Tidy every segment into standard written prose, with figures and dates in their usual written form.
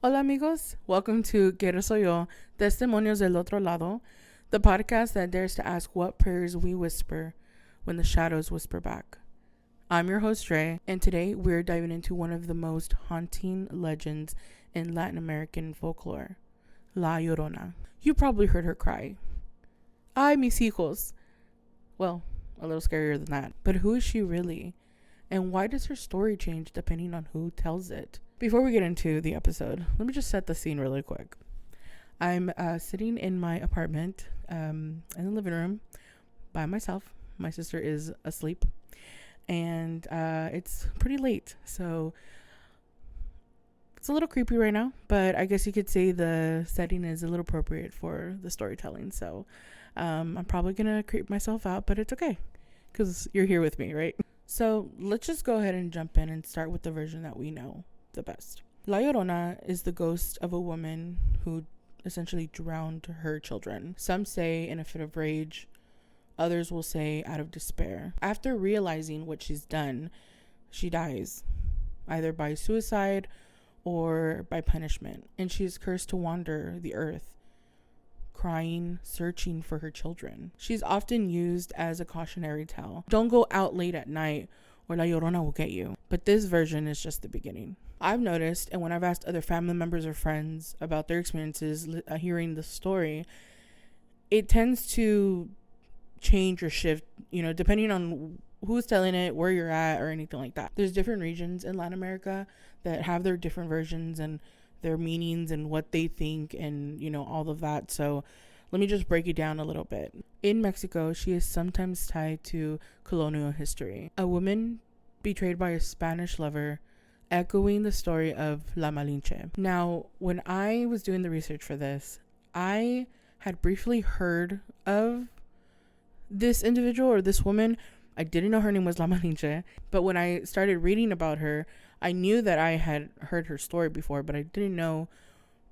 Hola amigos, welcome to Que Soy Yo, Testimonios del Otro Lado, the podcast that dares to ask what prayers we whisper when the shadows whisper back. I'm your host Ray, and today we're diving into one of the most haunting legends in Latin American folklore, La Llorona. You probably heard her cry, "Ay, mis hijos." Well, a little scarier than that. But who is she really? And why does her story change depending on who tells it? Before we get into the episode, let me just set the scene really quick. I'm sitting in my apartment in the living room by myself. My sister is asleep, and it's pretty late, so it's a little creepy right now, but I guess you could say the setting is a little appropriate for the storytelling. So I'm probably going to creep myself out, but it's okay because you're here with me, right? So let's just go ahead and jump in and start with the version that we know the best. La Llorona is the ghost of a woman who essentially drowned her children. Some say in a fit of rage, others will say out of despair. After realizing what she's done, she dies, either by suicide or by punishment, and she is cursed to wander the earth, crying, searching for her children. She's often used as a cautionary tale. Don't go out late at night or La Llorona will get you. But this version is just the beginning. I've noticed, and when I've asked other family members or friends about their experiences hearing the story, it tends to change or shift, depending on who's telling it, where you're at, or anything like that. There's different regions in Latin America that have their different versions and their meanings and what they think and, all of that. So let me just break it down a little bit. In Mexico, she is sometimes tied to colonial history. A woman betrayed by a Spanish lover, echoing the story of La Malinche. Now, when I was doing the research for this, I had briefly heard of this individual or this woman. I didn't know her name was La Malinche, but when I started reading about her, I knew that I had heard her story before, but I didn't know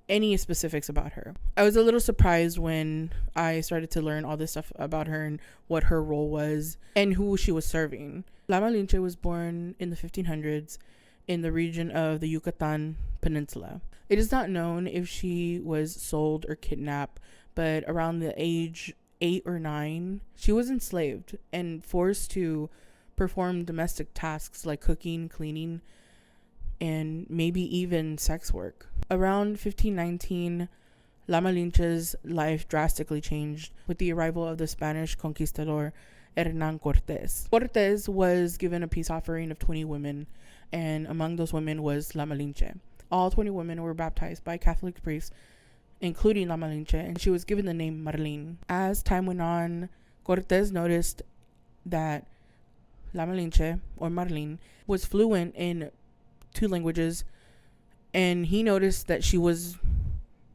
any specifics about her. I was a little surprised when I started to learn all this stuff about her and what her role was and who she was serving. La Malinche was born in the 1500s in the region of the Yucatan Peninsula. It is not known if she was sold or kidnapped, but around the age 8 or 9, she was enslaved and forced to perform domestic tasks like cooking, cleaning, and maybe even sex work. Around 1519, La Malinche's life drastically changed with the arrival of the Spanish conquistador Hernán Cortés. Cortés was given a peace offering of 20 women, and among those women was La Malinche. All 20 women were baptized by Catholic priests, including La Malinche, and she was given the name Marlene. As time went on, Cortés noticed that La Malinche, or Marlene, was fluent in 2 languages, and he noticed that she was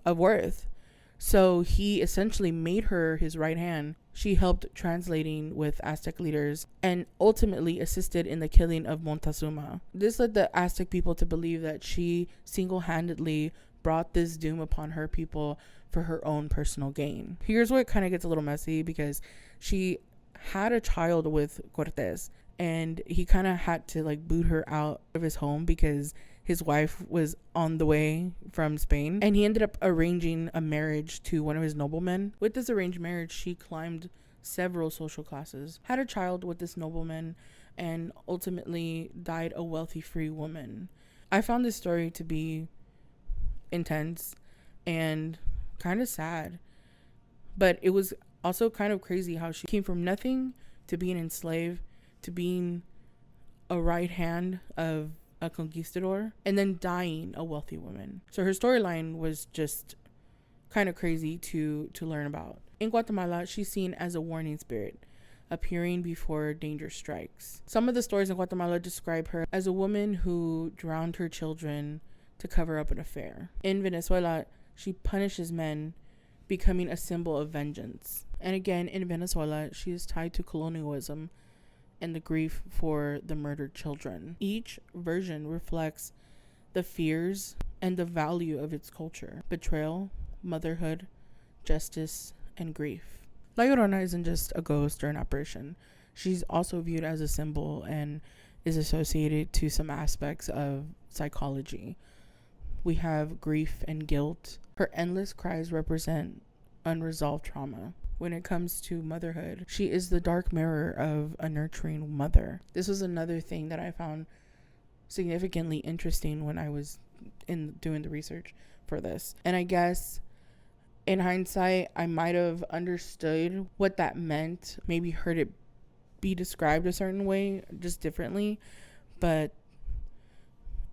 of worth. So he essentially made her his right hand. She helped translating with Aztec leaders and ultimately assisted in the killing of Montezuma. This led the Aztec people to believe that she single-handedly brought this doom upon her people for her own personal gain. Here's where it kind of gets a little messy, because she had a child with Cortés, and he kind of had to boot her out of his home because his wife was on the way from Spain, and he ended up arranging a marriage to one of his noblemen. With this arranged marriage, she climbed several social classes, had a child with this nobleman, and ultimately died a wealthy free woman. I found this story to be intense and kind of sad, but it was also kind of crazy how she came from nothing to being enslaved to being a right hand of a conquistador and then dying a wealthy woman. So her storyline was just kind of crazy to learn about. In Guatemala, she's seen as a warning spirit, appearing before danger strikes. Some of the stories in Guatemala describe her as a woman who drowned her children to cover up an affair. In Venezuela, she punishes men, becoming a symbol of vengeance. And again, in Venezuela, she is tied to colonialism and the grief for the murdered children. Each version reflects the fears and the value of its culture: betrayal, motherhood, justice, and grief. La Llorona isn't just a ghost or an apparition. She's also viewed as a symbol and is associated to some aspects of psychology. we have grief and guilt. Her endless cries represent unresolved trauma. When it comes to motherhood, she is the dark mirror of a nurturing mother. This was another thing that I found significantly interesting when I was doing the research for this. And I guess in hindsight, I might have understood what that meant, maybe heard it be described a certain way, just differently. But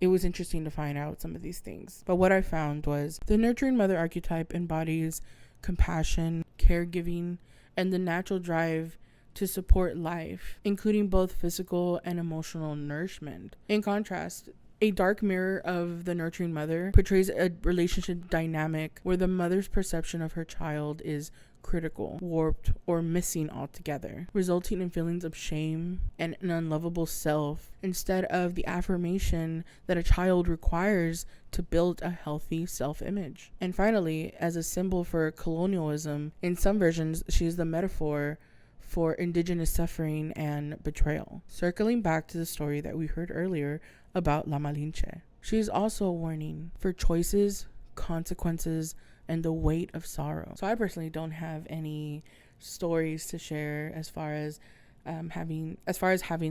it was interesting to find out some of these things. But what I found was the nurturing mother archetype embodies compassion, caregiving, and the natural drive to support life, including both physical and emotional nourishment. In contrast, a dark mirror of the nurturing mother portrays a relationship dynamic where the mother's perception of her child is critical, warped, or missing altogether, resulting in feelings of shame and an unlovable self instead of the affirmation that a child requires to build a healthy self-image. And finally, as a symbol for colonialism, in some versions, she is the metaphor for indigenous suffering and betrayal. Circling back to the story that we heard earlier about La Malinche, she is also a warning for choices, consequences, and the weight of sorrow. So I personally don't have any stories to share as far as having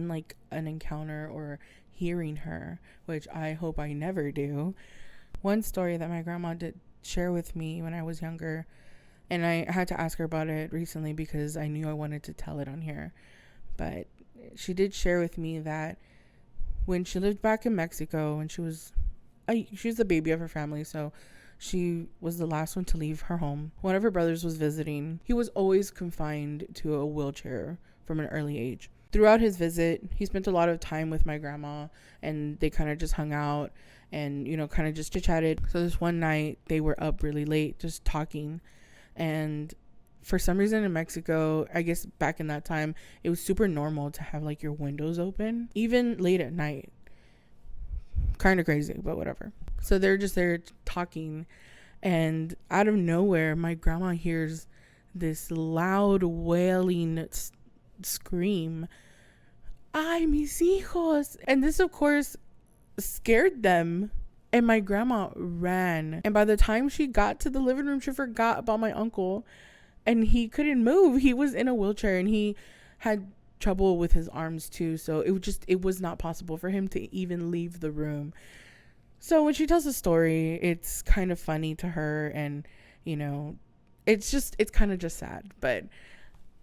like an encounter or hearing her, which I hope I never do. One story that my grandma did share with me when I was younger, and I had to ask her about it recently because I knew I wanted to tell it on here, but she did share with me that when she lived back in Mexico, and she was the baby of her family, so she was the last one to leave her home. One of her brothers was visiting. He was always confined to a wheelchair from an early age. Throughout his visit, he spent a lot of time with my grandma, and they kind of just hung out and, kind of just chit-chatted. So this one night, they were up really late just talking. And for some reason in Mexico, I guess back in that time, it was super normal to have like your windows open, even late at night. Kind of crazy, but whatever. So they're just there talking, and out of nowhere, my grandma hears this loud wailing scream, "Ay, mis hijos!" And this, of course, scared them. And my grandma ran. And by the time she got to the living room, she forgot about my uncle. And he couldn't move. He was in a wheelchair, and he had trouble with his arms too. So it was not possible for him to even leave the room. So when she tells the story, it's kind of funny to her, and it's kind of just sad, but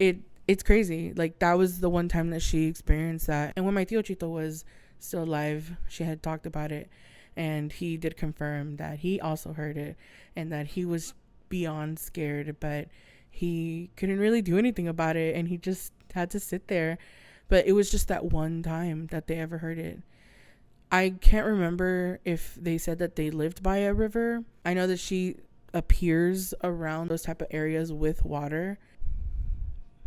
it's crazy. Like, that was the one time that she experienced that. And when my tío Chito was still alive, she had talked about it, and he did confirm that he also heard it and that he was beyond scared, but he couldn't really do anything about it, and he just had to sit there. But it was just that one time that they ever heard it. I can't remember if they said that they lived by a river. I know that she appears around those type of areas with water,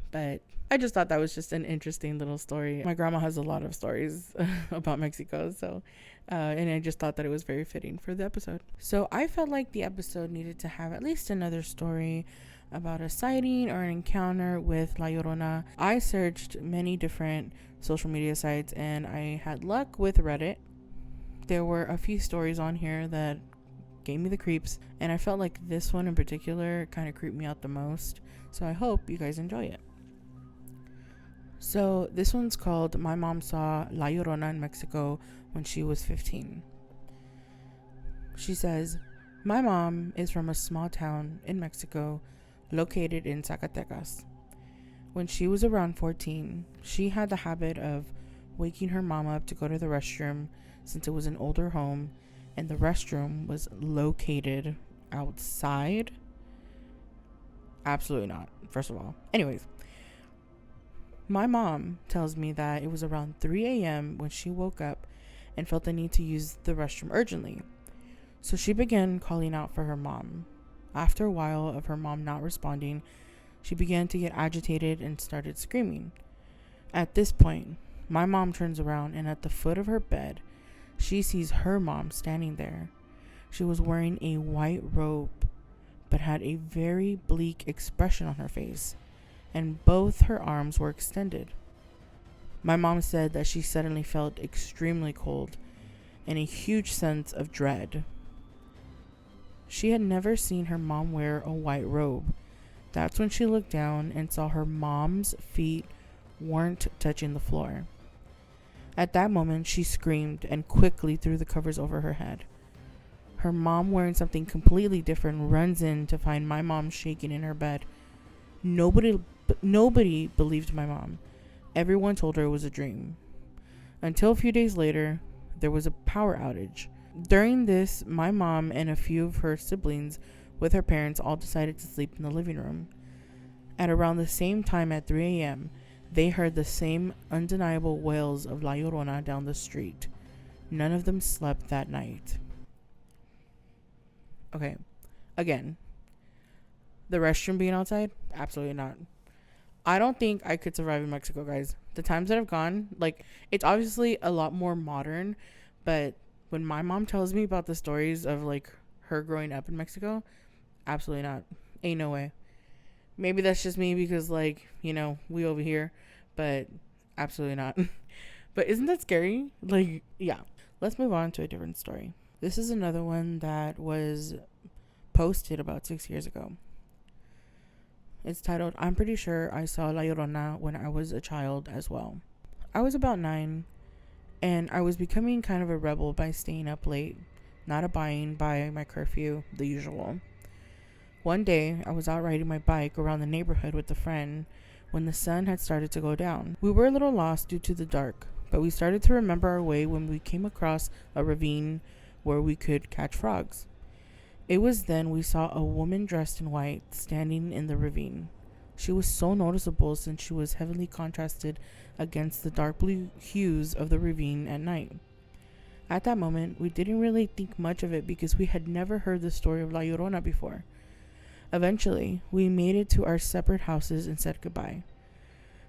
but I just thought that was just an interesting little story. My grandma has a lot of stories about Mexico, so and I just thought that it was very fitting for the episode. So I felt like the episode needed to have at least another story about a sighting or an encounter with La Llorona. I searched many different social media sites, and I had luck with Reddit. There were a few stories on here that gave me the creeps, and I felt like this one in particular kind of creeped me out the most. So I hope you guys enjoy it. So this one's called "My Mom Saw La Llorona in Mexico when she was 15. She says, "My mom is from a small town in Mexico located in Zacatecas. When she was around 14, she had the habit of waking her mom up to go to the restroom, since it was an older home and the restroom was located outside." Absolutely not, first of all. Anyways, my mom tells me that it was around 3 a.m. when she woke up and felt the need to use the restroom urgently. So she began calling out for her mom. After a while of her mom not responding, she began to get agitated and started screaming. At this point, my mom turns around, and at the foot of her bed, she sees her mom standing there. She was wearing a white robe, but had a very bleak expression on her face, and both her arms were extended. My mom said that she suddenly felt extremely cold and a huge sense of dread. She had never seen her mom wear a white robe. That's when she looked down and saw her mom's feet weren't touching the floor. At that moment, she screamed and quickly threw the covers over her head. Her mom, wearing something completely different, runs in to find my mom shaking in her bed. Nobody believed my mom. Everyone told her it was a dream. Until a few days later, there was a power outage. During this, my mom and a few of her siblings with her parents all decided to sleep in the living room. At around the same time at 3 a.m., they heard the same undeniable wails of La Llorona down the street. None of them slept that night. Okay, again, the restroom being outside? Absolutely not. I don't think I could survive in Mexico, guys. The times that I've gone, like, it's obviously a lot more modern, but when my mom tells me about the stories of, like, her growing up in Mexico, absolutely not. Ain't no way. Maybe that's just me because, like, you know, we over here, but absolutely not. But isn't that scary? Like, yeah. Let's move on to a different story. This is another one that was posted about 6 years ago. It's titled, I'm pretty sure I saw La Llorona when I was a child as well. I was about 9, and I was becoming kind of a rebel by staying up late, not abiding by my curfew, the usual. One day, I was out riding my bike around the neighborhood with a friend when the sun had started to go down. We were a little lost due to the dark, but we started to remember our way when we came across a ravine where we could catch frogs. It was then we saw a woman dressed in white standing in the ravine. She was so noticeable since she was heavily contrasted against the dark blue hues of the ravine at night. At that moment, we didn't really think much of it because we had never heard the story of La Llorona before. Eventually, we made it to our separate houses and said goodbye.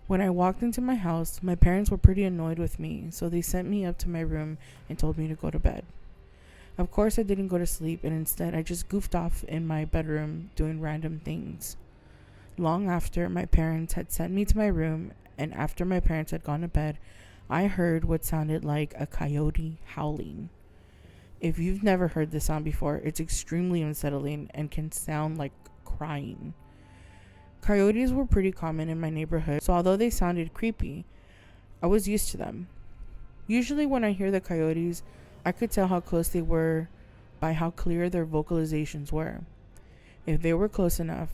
When I walked into my house, my parents were pretty annoyed with me, so they sent me up to my room and told me to go to bed. Of course, I didn't go to sleep, and instead I just goofed off in my bedroom doing random things. Long after my parents had sent me to my room, and after my parents had gone to bed, I heard what sounded like a coyote howling. If you've never heard this sound before, it's extremely unsettling and can sound like crying. Coyotes were pretty common in my neighborhood, so although they sounded creepy, I was used to them. Usually when I hear the coyotes, I could tell how close they were by how clear their vocalizations were. If they were close enough,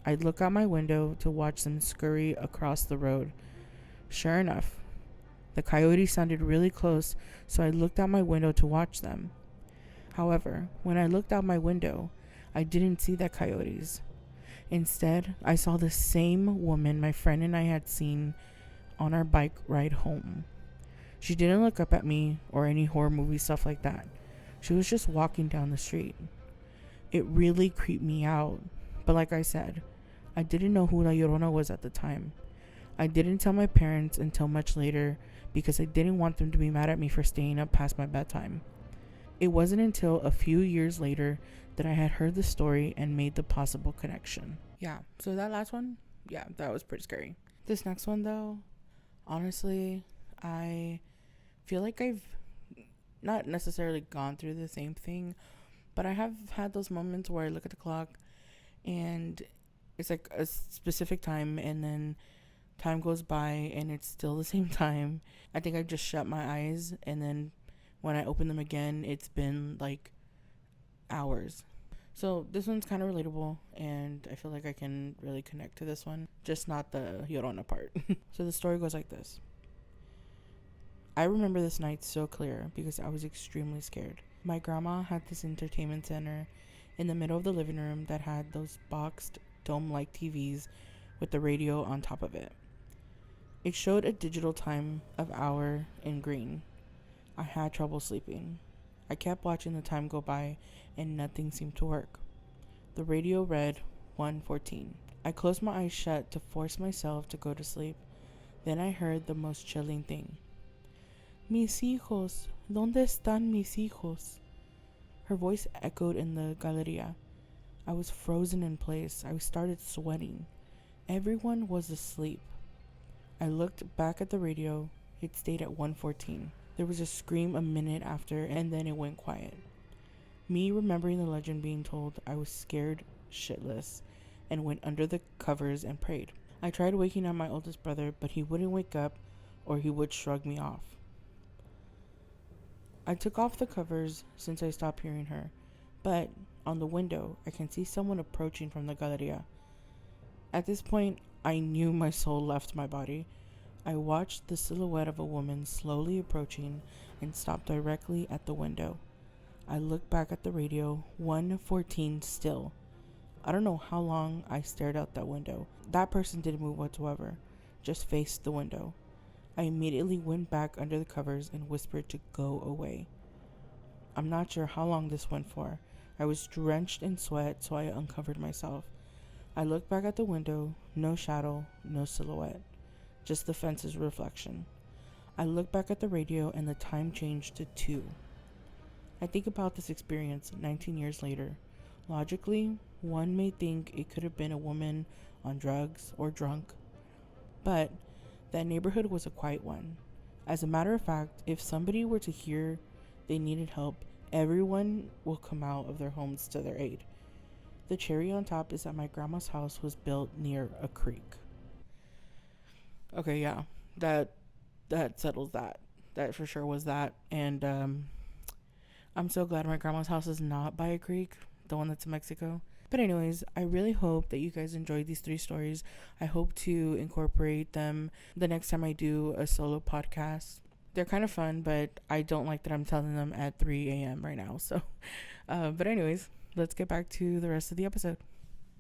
I'd look out my window to watch them scurry across the road. Sure enough, the coyotes sounded really close, so I looked out my window to watch them. However, when I looked out my window, I didn't see the coyotes. Instead, I saw the same woman my friend and I had seen on our bike ride home. She didn't look up at me or any horror movie stuff like that. She was just walking down the street. It really creeped me out, but like I said, I didn't know who La Llorona was at the time. I didn't tell my parents until much later because I didn't want them to be mad at me for staying up past my bedtime. It wasn't until a few years later that I had heard the story and made the possible connection. Yeah, so that last one, yeah, that was pretty scary. This next one though, honestly, I feel like I've not necessarily gone through the same thing, but I have had those moments where I look at the clock and it's like a specific time and then time goes by and it's still the same time. I think I just shut my eyes and then when I open them again, it's been like hours. So this one's kind of relatable and I feel like I can really connect to this one, just not the Llorona part. So the story goes like this. I remember this night so clear because I was extremely scared. My grandma had this entertainment center in the middle of the living room that had those boxed dome-like TVs with the radio on top of it. It showed a digital time of hour in green. I had trouble sleeping. I kept watching the time go by and nothing seemed to work. The radio read 1:14. I closed my eyes shut to force myself to go to sleep. Then I heard the most chilling thing. Mis hijos, ¿dónde están mis hijos? Her voice echoed in the galeria. I was frozen in place. I started sweating. Everyone was asleep. I looked back at the radio. It stayed at 1:14. There was a scream a minute after, and then it went quiet. Me remembering the legend being told, I was scared shitless and went under the covers and prayed. I tried waking up my oldest brother, but he wouldn't wake up or he would shrug me off. I took off the covers since I stopped hearing her, but on the window I can see someone approaching from the galeria. At this point, I knew my soul left my body. I watched the silhouette of a woman slowly approaching and stopped directly at the window. I looked back at the radio, 1:14 still. I don't know how long I stared out that window. That person didn't move whatsoever, just faced the window. I immediately went back under the covers and whispered to go away. I'm not sure how long this went for. I was drenched in sweat, so I uncovered myself. I looked back at the window, no shadow, no silhouette, just the fence's reflection. I looked back at the radio and the time changed to 2. I think about this experience 19 years later. Logically, one may think it could have been a woman on drugs or drunk, but that neighborhood was a quiet one. As a matter of fact, if somebody were to hear they needed help, everyone will come out of their homes to their aid. The cherry on top is that my grandma's house was built near a creek. Okay, yeah, that settles that. That for sure was that. And I'm so glad my grandma's house is not by a creek, the one that's in Mexico. But anyways, I really hope that you guys enjoyed these 3 stories. I hope to incorporate them the next time I do a solo podcast. They're kind of fun, but I don't like that I'm telling them at 3 a.m. right now. So, but anyways, let's get back to the rest of the episode.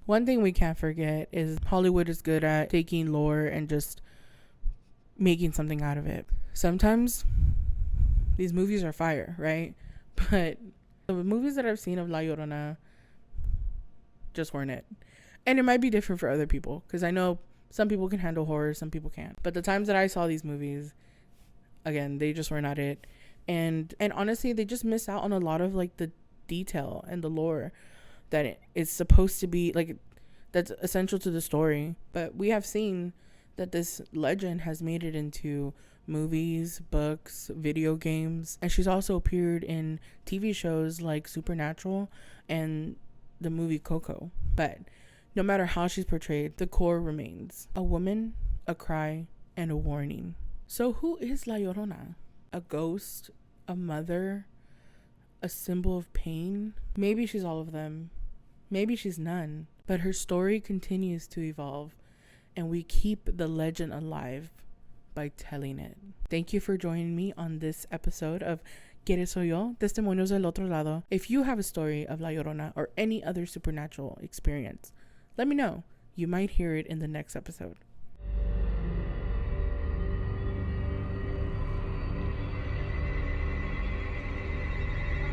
One thing we can't forget is Hollywood is good at taking lore and just making something out of it. Sometimes these movies are fire, right? But the movies that I've seen of La Llorona just weren't it. And it might be different for other people, because I know some people can handle horror, some people can't. But the times that I saw these movies, again, they just were not it. And honestly, they just miss out on a lot of like the detail and the lore that it's supposed to be, like, that's essential to the story. But we have seen that this legend has made it into movies, books, video games, and she's also appeared in TV shows like Supernatural and the movie Coco. But no matter how she's portrayed, the core remains: a woman, a cry, and a warning. So who is La Llorona? A ghost? A mother? A symbol of pain? Maybe she's all of them. Maybe she's none. But her story continues to evolve, and we keep the legend alive by telling it. Thank you for joining me on this episode of ¿Quién soy yo? Testimonios del otro lado. If you have a story of La Llorona or any other supernatural experience, let me know. You might hear it in the next episode.